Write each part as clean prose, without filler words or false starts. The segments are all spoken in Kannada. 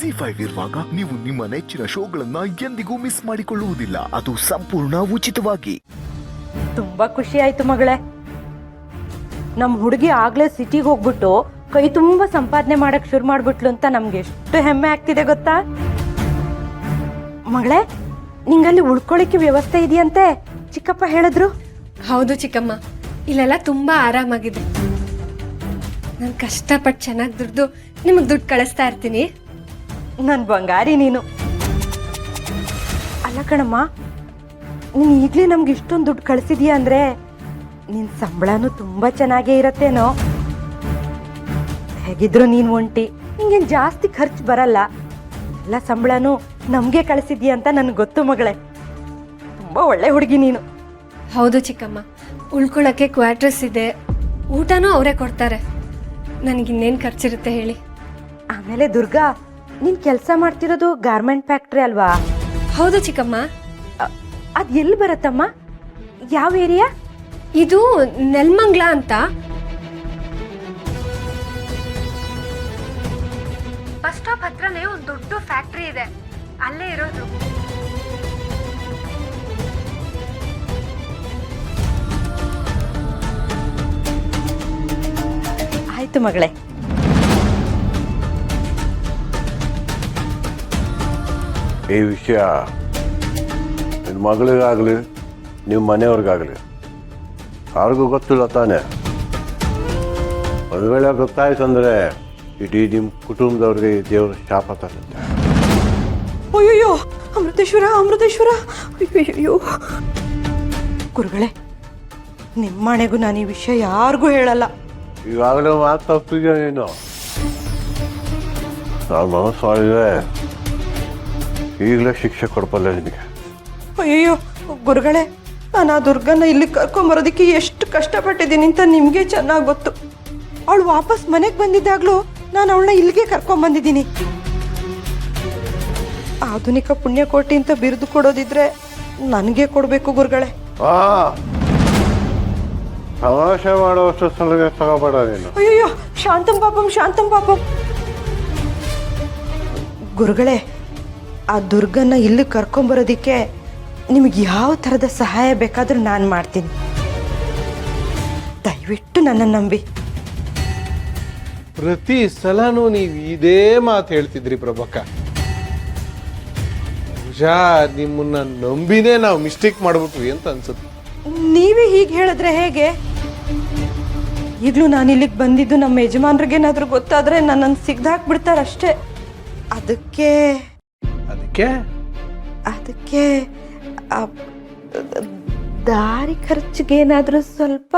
ಜಿ5 ಇರುವಾಗ ನೀವು ನಿಮ್ಮ ನೆಚ್ಚಿನ ಶೋಗಳನ್ನ ಎಂದಿಗೂ ಮಿಸ್ ಮಾಡಿಕೊಳ್ಳುವುದಿಲ್ಲ. ಅದು ಸಂಪೂರ್ಣ ಉಚಿತವಾಗಿ. ತುಂಬಾ ಖುಷಿ ಆಯ್ತು ಮಗಳೇ. ನಮ್ ಹುಡುಗಿ ಆಗ್ಲೇ ಸಿಟಿಗೆ ಹೋಗ್ಬಿಟ್ಟು ಕೈ ತುಂಬಾ ಸಂಪಾದನೆ ಮಾಡಕ್ ಶುರು ಮಾಡ್ಬಿಟ್ಲು ಅಂತ ನಮ್ಗೆ ಎಷ್ಟು ಹೆಮ್ಮೆ ಆಗ್ತಿದೆ ಗೊತ್ತಾ ಮಗಳೇ. ನಿಂಗಲ್ಲಿ ಉಳ್ಕೊಳಿಕ್ಕೆ ವ್ಯವಸ್ಥೆ ಇದೆಯಂತೆ ಚಿಕ್ಕಪ್ಪ ಹೇಳಿದ್ರು. ಹೌದು ಚಿಕ್ಕಮ್ಮ, ಇಲ್ಲೆಲ್ಲ ತುಂಬಾ ಆರಾಮಾಗಿದೆ. ನಾನು ಕಷ್ಟಪಟ್ಟು ಚೆನ್ನಾಗಿ ದುಡ್ದು ನಿಮಗೆ ದುಡ್ಡು ಕಳಿಸ್ತಾ ಇರ್ತೀನಿ. ನನ್ ಬಂಗಾರಿ ನೀನು. ಅಲ್ಲ ಕಣಮ್ಮ, ನೀನ್ ಈಗ್ಲೇ ನಮ್ಗೆ ಇಷ್ಟೊಂದು ದುಡ್ಡು ಕಳಿಸಿದ್ಯಾ ಅಂದ್ರೆ ನಿನ್ ಸಂಬಳನೂ ತುಂಬಾ ಚೆನ್ನಾಗೇ ಇರತ್ತೇನೋ. ಹೇಗಿದ್ರು ನೀನ್ ಒಂಟಿ, ನಿಂಗೇನ್ ಜಾಸ್ತಿ ಖರ್ಚು ಬರಲ್ಲ. ಎಲ್ಲ ಸಂಬಳನೂ ನಮ್ಗೆ ಕಳಿಸಿದ್ಯಾ ಅಂತ ನನ್ಗೆ ಗೊತ್ತು ಮಗಳೇ. ತುಂಬಾ ಒಳ್ಳೆ ಹುಡುಗಿ ನೀನು. ಹೌದು ಚಿಕ್ಕಮ್ಮ, ಉಳ್ಕೊಳ್ಳೋಕ್ಕೆ ಕ್ವಾರ್ಟರ್ಸ್ ಇದೆ, ಊಟನೂ ಅವರೇ ಕೊಡ್ತಾರೆ. ನನಗಿನ್ನೇನು ಖರ್ಚಿರುತ್ತೆ ಹೇಳಿ. ಆಮೇಲೆ ದುರ್ಗಾ, ನೀನ್ ಕೆಲಸ ಮಾಡ್ತಿರೋದು ಗಾರ್ಮೆಂಟ್ ಫ್ಯಾಕ್ಟ್ರಿ ಅಲ್ವಾ? ಹೌದು ಚಿಕ್ಕಮ್ಮ. ಅದ್ ಎಲ್ಲಿ ಬರತ್ತಮ್ಮ? ಯಾವ ಏರಿಯಾ? ಇದು ನೆಲಮಂಗ್ಲ ಅಂತ. ಬಸ್ ಸ್ಟಾಪ್ ಹತ್ರನೇ ಒಂದು ದೊಡ್ಡ ಫ್ಯಾಕ್ಟ್ರಿ ಇದೆ, ಅಲ್ಲೇ ಇರೋದು. ಆಯ್ತು ಮಗಳೇ. ಈ ವಿಷಯ ನಿನ್ನ ಮಗಳಿಗಾಗಲಿ ನಿಮ್ಮ ಮನೆಯವ್ರಿಗಾಗಲಿ ಯಾರಿಗೂ ಗೊತ್ತಿಲ್ಲ ತಾನೆ. ಒಂದು ವೇಳೆ ಗೊತ್ತಾಯ್ತಂದ್ರೆ ಇಡೀ ನಿಮ್ಮ ಕುಟುಂಬದವ್ರಿಗೆ ದೇವ್ರ ಶಾಪ ತರುತ್ತೆ. ಅಯ್ಯೋ ಅಮೃತೇಶ್ವರ, ಅಮೃತೇಶ್ವರ, ಅಯ್ಯೋ ಗುರುಗಳೇ, ನಿಮ್ಮನೆಗೂ ನಾನು ಈ ವಿಷಯ ಯಾರಿಗೂ ಹೇಳಲ್ಲ. ಈಗಾಗಲೇ ಮಾತು ತಪ್ಪಿಗೆ ನೀನು. ನಾನು ಮನಸ್ಸು ಮಾಡಿದ್ರೆ ಈಗಲೇ ಶಿಕ್ಷೆ ಕೊಡ್ಬಲ್ಲ ನಿನಗೆ. ಅಯ್ಯೋ ಗುರುಗಳೇ, ನಾನು ಆ ದುರ್ಗನ ಇಲ್ಲಿ ಕರ್ಕೊಂಬರೋದಕ್ಕೆ ಎಷ್ಟು ಕಷ್ಟಪಟ್ಟಿದ್ದೀನಿ ಅಂತ ನಿಮಗೆ ಚೆನ್ನಾಗಿ ಗೊತ್ತು. ಅವಳು ವಾಪಸ್ ಮನೆಗೆ ಬಂದಿದ್ದಾಗಲೂ ನಾನು ಅವಳನ್ನ ಇಲ್ಲಿಗೆ ಕರ್ಕೊಂಬಂದಿದ್ದೀನಿ. ಆಧುನಿಕ ಪುಣ್ಯಕೋಟಿ ಅಂತ ಬಿರುದು ಕೊಡೋದಿದ್ರೆ ನನಗೆ ಕೊಡಬೇಕು ಗುರುಗಳೇ. ತಮಾಷೆ ಮಾಡುವಷ್ಟು ಸಲಹೆ ತಗೋಬೇಡ ನೀನು. ಅಯ್ಯೋ ಶಾಂತಂ ಪಾಪಂ, ಶಾಂತಂ ಪಾಪಂ. ಗುರುಗಳೇ, ಆ ದುರ್ಗನ್ನ ಇಲ್ಲಿ ಕರ್ಕೊಂಬರೋದಿಕ್ಕೆ ನಿಮಗೆ ಯಾವ ಥರದ ಸಹಾಯ ಬೇಕಾದರೂ ನಾನು ಮಾಡ್ತೀನಿ. ದಯವಿಟ್ಟು ನನ್ನನ್ನು ನಂಬಿ. ಪ್ರತಿ ಸಲನೂ ನೀವು ಇದೇ ಮಾತು ಹೇಳ್ತಿದ್ರಿ ಪ್ರಭಕ್ಕ. ಬಹುಶಃ ನಿಮ್ಮನ್ನ ನಂಬಿನೇ ನಾವು ಮಿಸ್ಟೇಕ್ ಮಾಡ್ಬಿಟ್ವಿ ಅಂತ ಅನ್ಸುತ್ತೆ. ನೀವೇ ಹೀಗೆ ಹೇಳಿದ್ರೆ ಹೇಗೆ? ಈಗಲೂ ನಾನು ಇಲ್ಲಿಗೆ ಬಂದಿದ್ದು ನಮ್ಮ ಯಜಮಾನ್ರಿಗೇನಾದ್ರೂ ಗೊತ್ತಾದ್ರೆ ನನ್ನನ್ನು ಸಿಗ್ದಾಕ್ಬಿಡ್ತಾರಷ್ಟೇ. ಅದಕ್ಕೆ ದಾರಿ ಖರ್ಚಿಗೇನಾದ್ರೂ ಸ್ವಲ್ಪ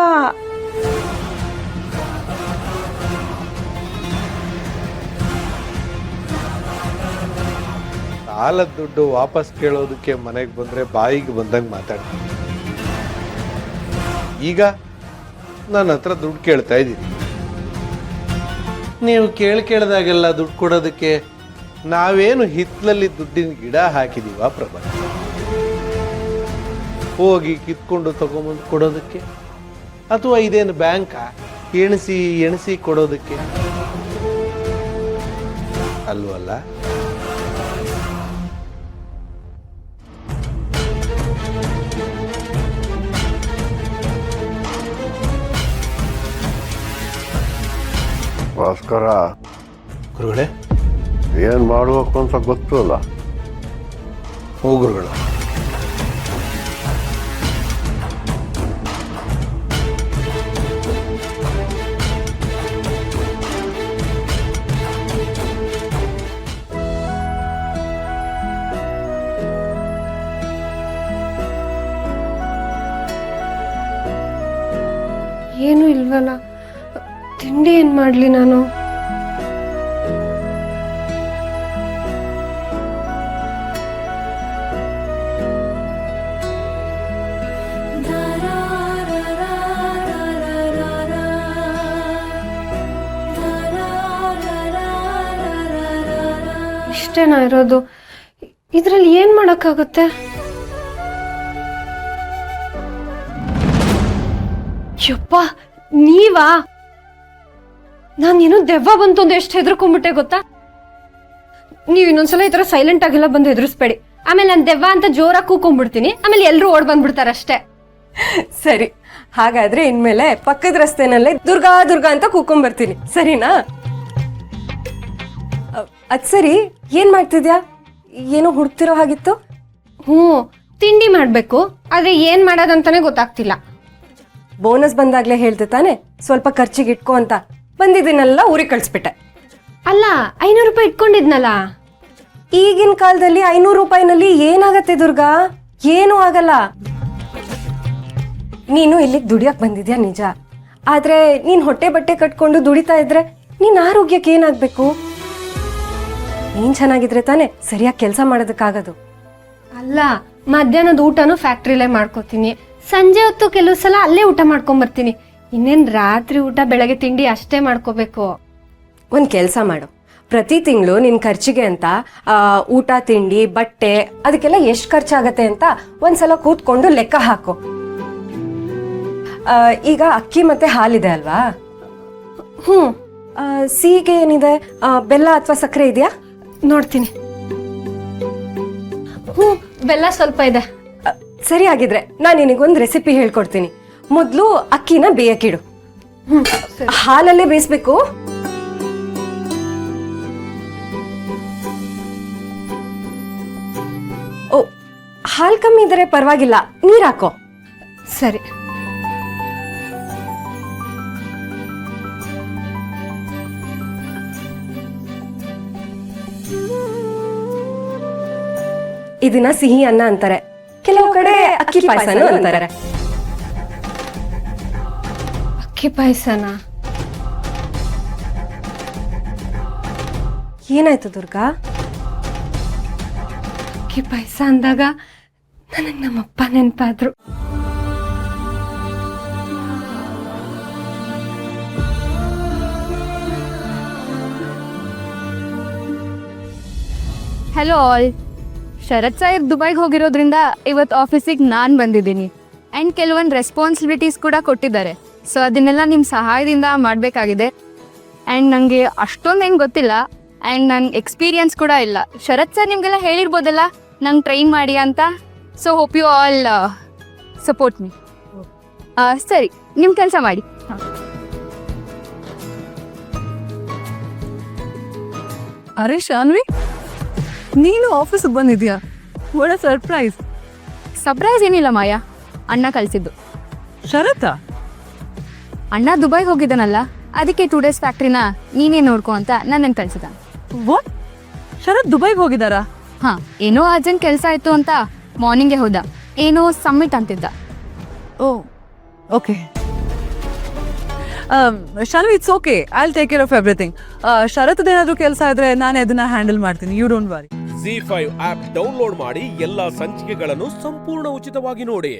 ಸಾಲದ ದುಡ್ಡು ವಾಪಸ್ ಕೇಳೋದಕ್ಕೆ ಮನೆಗೆ ಬಂದ್ರೆ ಬಾಯಿಗೆ ಬಂದಂಗೆ ಮಾತಾಡ್ತೀನಿ. ಈಗ ನನ್ನ ಹತ್ರ ದುಡ್ಡು ಕೇಳ್ತಾ ಇದ್ದೀನಿ. ನೀವು ಕೇಳ್ದಾಗೆಲ್ಲ ದುಡ್ಡು ಕೊಡೋದಕ್ಕೆ ನಾವೇನು ಹಿತ್ತಲಲ್ಲಿ ದುಡ್ಡಿನ ಗಿಡ ಹಾಕಿದೀವ ಪ್ರಭಾ? ಹೋಗಿ ಕಿತ್ಕೊಂಡು ತಗೊಂಬಂದು ಕೊಡೋದಕ್ಕೆ, ಅಥವಾ ಇದೇನು ಬ್ಯಾಂಕಾ ಎಣಿಸಿ ಕೊಡೋದಕ್ಕೆ ಅಲ್ವಲ್ಲ? ಭಾಸ್ಕರ, ಗುರುಗಳೇ, ಏನು ಮಾಡಬೇಕು ಅಂತ ಗೊತ್ತು ಅಲ್ಲ? ಗುರುಗಳು, ಏನು ಇಲ್ವಲ್ಲ, ತಿಂಡಿ ಏನು ಮಾಡಲಿ ನಾನು? ಇಷ್ಟೇನಾ ಇರೋದು? ಇದರಲ್ಲಿ ಏನು ಮಾಡೋಕ್ಕಾಗುತ್ತೆ? ಯಪ್ಪ, ನೀವಾ? ನಾನೇನು ದೆವ್ವ ಬಂತು ಅಂತ ಎಷ್ಟು ಹೆದರ್ಕೊಂಡ್ಬಿಟ್ಟೆ ಗೊತ್ತಾ? ನೀವು ಇನ್ನೊಂದ್ಸಲ ಈ ಥರ ಸೈಲೆಂಟ್ ಆಗಿಲ್ಲ ಬಂದು ಎದುರಿಸ್ಬೇಡಿ. ಆಮೇಲೆ ನಾನು ದೆವ್ವ ಅಂತ ಜೋರಾಗಿ ಕೂಕೊಂಡ್ಬಿಡ್ತೀನಿ, ಆಮೇಲೆ ಎಲ್ಲರೂ ಓಡ್ ಬಂದ್ಬಿಡ್ತಾರೆ ಅಷ್ಟೇ. ಸರಿ, ಹಾಗಾದ್ರೆ ಇನ್ಮೇಲೆ ಪಕ್ಕದ ರಸ್ತೆನಲ್ಲೇ ದುರ್ಗಾ ದುರ್ಗಾ ಅಂತ ಕೂಕೊಂಡ್ಬರ್ತೀನಿ, ಸರಿನಾ? ಅದ್ ಸರಿ, ಏನ್ ಮಾಡ್ತಿದ್ಯಾ? ಏನೋ ಹುಡ್ತಿರೋ ಹಾಗಿತ್ತು. ಹ್ಞೂ, ತಿಂಡಿ ಮಾಡಬೇಕು, ಆದರೆ ಏನು ಮಾಡೋದಂತಾನೆ ಗೊತ್ತಾಗ್ತಿಲ್ಲ. ಬೋನಸ್ ಬಂದಾಗ್ಲೇ ಹೇಳ್ದೆ ತಾನೆ ಸ್ವಲ್ಪ ಖರ್ಚಿಗೆ ಇಟ್ಕೋ ಅಂತ. ಬಂದಿದ್ದೀನೆಲ್ಲ ಊರಿಗೆ ಕಳಿಸ್ಬಿಟ್ಟೆ. ಅಲ್ಲ, 500 ರೂಪಾಯಿ ಇಟ್ಕೊಂಡಿದ್ನಲ್ಲ. ಈಗಿನ ಕಾಲದಲ್ಲಿ 500 ರೂಪಾಯಿನಲ್ಲಿ ಏನಾಗತ್ತೆ ದುರ್ಗಾ? ಏನೂ ಆಗಲ್ಲ. ನೀನು ಇಲ್ಲಿಗೆ ದುಡಿಯಕ್ ಬಂದಿದ್ಯಾ ನಿಜ, ಆದ್ರೆ ನೀನ್ ಹೊಟ್ಟೆ ಬಟ್ಟೆ ಕಟ್ಕೊಂಡು ದುಡಿತಾ ಇದ್ರೆ ನಿನ್ ಆರೋಗ್ಯಕ್ಕೆ ಏನಾಗ್ಬೇಕು? ನೀನ್ ಚೆನ್ನಾಗಿದ್ರೆ ತಾನೆ ಸರಿಯಾಗಿ ಕೆಲಸ ಮಾಡೋದಕ್ಕಾಗದು. ಅಲ್ಲ, ಮಧ್ಯಾಹ್ನದ ಊಟನೂ ಫ್ಯಾಕ್ಟ್ರಿಲೇ ಮಾಡ್ಕೋತೀನಿ, ಸಂಜೆ ಹೊತ್ತು ಕೆಲವು ಸಲ ಅಲ್ಲೇ ಊಟ ಮಾಡ್ಕೊಂಬರ್ತೀನಿ. ಇನ್ನೇನು ರಾತ್ರಿ ಊಟ ಬೆಳಗ್ಗೆ ತಿಂಡಿ ಅಷ್ಟೇ ಮಾಡ್ಕೋಬೇಕು. ಒಂದ್ ಕೆಲಸ ಮಾಡು, ಪ್ರತಿ ತಿಂಗಳು ನಿನ್ ಖರ್ಚಿಗೆ ಅಂತ ಊಟ ತಿಂಡಿ ಬಟ್ಟೆ ಅದಕ್ಕೆಲ್ಲ ಎಷ್ಟು ಖರ್ಚಾಗತ್ತೆ ಅಂತ ಒಂದ್ಸಲ ಕೂತ್ಕೊಂಡು ಲೆಕ್ಕ ಹಾಕು. ಈಗ ಅಕ್ಕಿ ಮತ್ತೆ ಹಾಲಿದೆ ಅಲ್ವಾ? ಹ್ಞೂ, ಸಿಹಿಗೆ ಏನಿದೆ? ಬೆಲ್ಲ ಅಥವಾ ಸಕ್ಕರೆ ಇದೆಯಾ? ನೋಡ್ತೀನಿ. ಹ್ಞೂ, ಬೆಲ್ಲ ಸ್ವಲ್ಪ ಇದೆ. ಸರಿ, ಆಗಿದ್ರೆ ನಾನು ನಿನಗೊಂದು ರೆಸಿಪಿ ಹೇಳ್ಕೊಡ್ತೀನಿ. ಮೊದಲು ಅಕ್ಕಿನ ಬೇಯಕ್ಕಿಡು. ಹಾಲಲ್ಲೇ ಬೇಯಿಸ್ಬೇಕು. ಓ, ಹಾಲು ಕಮ್ಮಿ ಇದ್ರೆ ಪರವಾಗಿಲ್ಲ, ನೀರ್ ಹಾಕೋ. ಸರಿ. ಇದನ್ನ ಸಿಹಿ ಅನ್ನ ಅಂತಾರೆ, ಕೆಲವು ಕಡೆ ಅಕ್ಕಿ ಪಾಯಸನೂ ಅಂತಾರೆ. ಅಕ್ಕಿ ಪಾಯಸನ? ಏನಾಯ್ತು ದುರ್ಗಾ? ಅಕ್ಕಿ ಪಾಯಸ ಅಂದಾಗ ನನಗೆ ನಮ್ಮಪ್ಪ ನೆನಪಾದ್ರು. Hello all. ಶರತ್ ಸಾಹೇಬ್ ದುಬೈಗೆ ಹೋಗಿರೋದ್ರಿಂದ ಇವತ್ತು ಆಫೀಸಿಗೆ ನಾನು ಬಂದಿದ್ದೀನಿ. ಆ್ಯಂಡ್ ಕೆಲವೊಂದು ರೆಸ್ಪಾನ್ಸಿಬಿಲಿಟೀಸ್ ಕೂಡ ಕೊಟ್ಟಿದ್ದಾರೆ. ಸೊ ಅದನ್ನೆಲ್ಲ ನಿಮ್ಮ ಸಹಾಯದಿಂದ ಮಾಡಬೇಕಾಗಿದೆ. ಆ್ಯಂಡ್ ನನಗೆ ಅಷ್ಟೊಂದೇನು ಗೊತ್ತಿಲ್ಲ, ಆ್ಯಂಡ್ ನನ್ನ ಎಕ್ಸ್ಪೀರಿಯನ್ಸ್ ಕೂಡ ಇಲ್ಲ. ಶರತ್ ಸರ್ ನಿಮಗೆಲ್ಲ ಹೇಳಿರ್ಬೋದಲ್ಲ ನಂಗೆ ಟ್ರೈನ್ ಮಾಡಿ ಅಂತ. So hope you all support me. ಸರಿ, ನಿಮ್ಮ ಕೆಲಸ ಮಾಡಿ. ಅರೆ ಶಾನ್ವಿ, ನೀನು ಆಫೀಸಿಗೆ ಬಂದಿದ್ಯಾ? ಒಳ್ಳೆ ಸರ್ಪ್ರೈಸ್. ಸರ್ಪ್ರೈಸ್ ಏನಿಲ್ಲ ಮಾಯಾ, ಅಣ್ಣ ಕಳಿಸಿದ್ದು. ಶರತ್ತ? ಅಣ್ಣ ದುಬೈಗೆ ಹೋಗಿದ್ದಾನಲ್ಲ, ಅದಕ್ಕೆ 2 days ಫ್ಯಾಕ್ಟ್ರಿನ ನೀನೇ ನೋಡ್ಕೊ ಅಂತ ನನ್ನನ್ನು ಕಳಿಸಿದ. ವಾಟ್? ಶರತ್ ದುಬೈಗೆ ಹೋಗಿದ್ದಾರಾ? ಹಾಂ, ಏನೋ ಅರ್ಜೆಂಟ್ ಕೆಲಸ ಆಯಿತು ಅಂತ ಮಾರ್ನಿಂಗೇ ಹೋದ. ಏನೋ ಸಮ್ಮಿಟ್ ಅಂತಿದ್ದ. Oh, okay. Shanvi, it's okay, I will take care of everything. ಶರತ್ದೇನಾದ್ರೂ ಕೆಲಸ ಇದ್ರೆ ನಾನೇ ಅದನ್ನ ಹ್ಯಾಂಡಲ್ ಮಾಡ್ತೀನಿ, you don't worry. ZEE5 app download ಮಾಡಿ ಎಲ್ಲಾ ಸಂಚಿಕೆಗಳನ್ನು ಸಂಪೂರ್ಣ ಉಚಿತವಾಗಿ ನೋಡಿ.